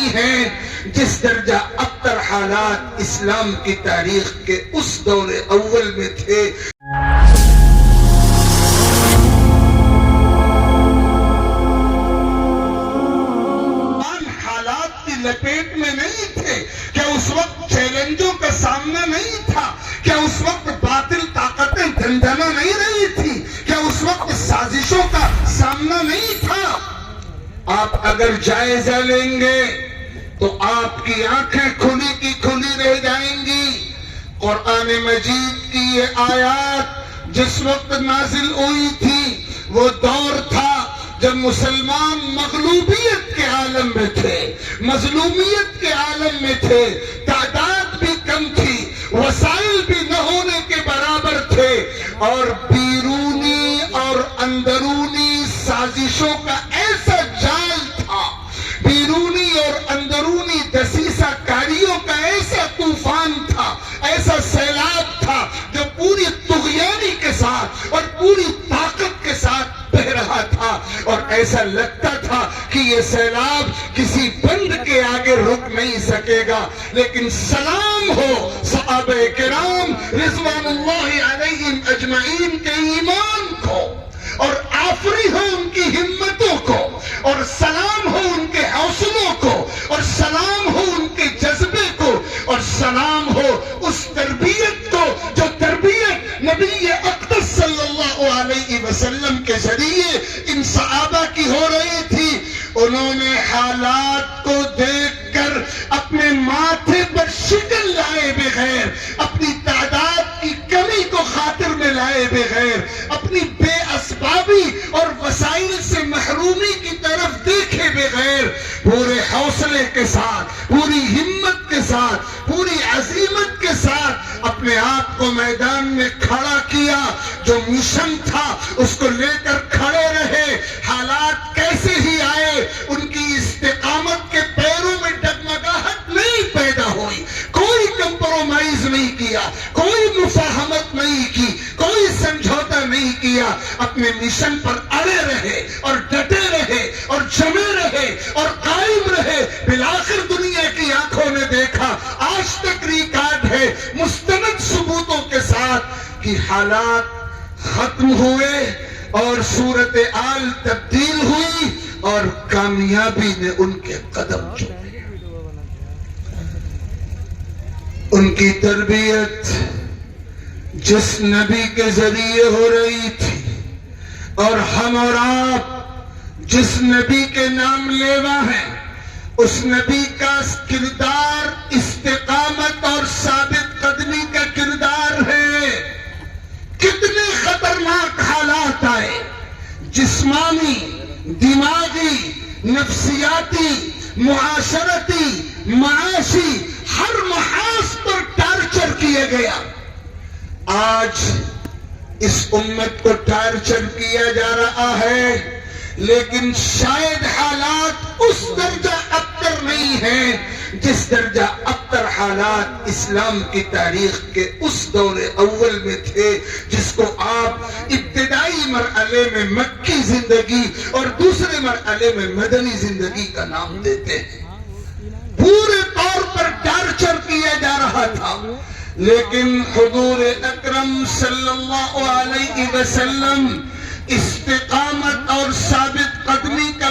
نہیں ہیں جس درجہ ابتر حالات اسلام کی تاریخ کے اس دور اول میں تھے۔ حالات کی لپیٹ میں نہیں تھے، کیا اس وقت چیلنجوں کا سامنا نہیں تھا، کیا اس وقت باطل طاقتیں دھندنا نہیں رہی تھی، کیا اس وقت سازشوں کا سامنا نہیں تھا؟ آپ اگر جائزہ لیں گے تو آپ کی آنکھیں کھلی کی کھلی رہ جائیں گی۔ قرآن مجید کی یہ آیات جس وقت نازل ہوئی تھی وہ دور تھا جب مسلمان مغلوبیت کے عالم میں تھے، مظلومیت کے عالم میں تھے، تعداد بھی کم تھی، وسائل بھی نہ ہونے کے برابر تھے، اور بیرونی اور اندرونی سازشوں کا ایسا جال تھا، بیرونی اور اندرونی دسیسہ کاریوں کا ایسا طوفان تھا، ایسا سیلاب تھا جو پوری طغیانی کے ساتھ اور پوری طاقت کے ساتھ بہ رہا تھا، اور ایسا لگتا تھا کہ یہ سیلاب کسی بند کے آگے رک نہیں سکے گا۔ لیکن سلام ہو صحابہ کرام رضوان اللہ علیہم اجمعین کے ایمان کو، اور آفری ہو ان کی ہمتوں کو، اور سلام ہو ان کے حوصلوں کو، اور سلام ہو ان کے جذبے کو، اور سلام ہو اس تربیت کو جو تربیت نبی اقدس صلی اللہ علیہ وسلم کے ذریعے ان صحابہ کی ہو رہی تھی۔ انہوں نے حالات کو دیکھ کر اپنے ماتھے پر شکن لائے بغیر، اپنی تعداد کی کمی کو خاطر میں لائے بغیر، اپنی بے اسبابی اور وسائل سے محرومی کی طرف دیکھے بغیر پورے حوصلے کے ساتھ، پوری ہمت کے ساتھ، پوری عزیمت کے ساتھ اپنے آپ کو میدان میں کھڑا کیا۔ جو مشن تھا اس کو لے کر کھڑے رہے، حالات کیسے ہی آئے ان کی استقامت کے پیروں میں ڈگمگاہٹ نہیں پیدا ہوئی، کوئی کمپرومائز نہیں کیا، کوئی مفاہمت نہیں کی، کوئی سمجھوتا نہیں کیا، اپنے مشن پر اڑے رہے اور ڈٹے رہے اور جمے رہے اور قائم رہے۔ بالآخر دنیا کی آنکھوں نے دیکھا، آج تک ریکارڈ ہے مستند ثبوتوں کے ساتھ کہ حالات ختم ہوئے اور صورتحال تبدیل ہوئی اور کامیابی نے ان کے قدم چومے۔ ان کی تربیت جس نبی کے ذریعے ہو رہی تھی، اور ہم اور آپ جس نبی کے نام لیوا ہیں، اس نبی کا کردار استقامت اور ثابت قدمی کا کردار ہے۔ کتنے خطرناک حالات آئے، جسمانی، دماغی، نفسیاتی، معاشرتی، معاشی، ہر محاذ پر ٹارچر کیا گیا۔ آج اس امت کو ٹارچر کیا جا رہا ہے، لیکن شاید حالات اس درجہ ابتر نہیں ہیں جس درجہ ابتر حالات اسلام کی تاریخ کے اس دور اول میں تھے، جس کو آپ ابتدائی مرحلے میں مکی زندگی اور دوسرے مرحلے میں مدنی زندگی کا نام دیتے ہیں۔ پورے طور پر ٹارچر کیا جا رہا تھا، لیکن حضور اکرم صلی اللہ علیہ وسلم استقامت اور ثابت قدمی کا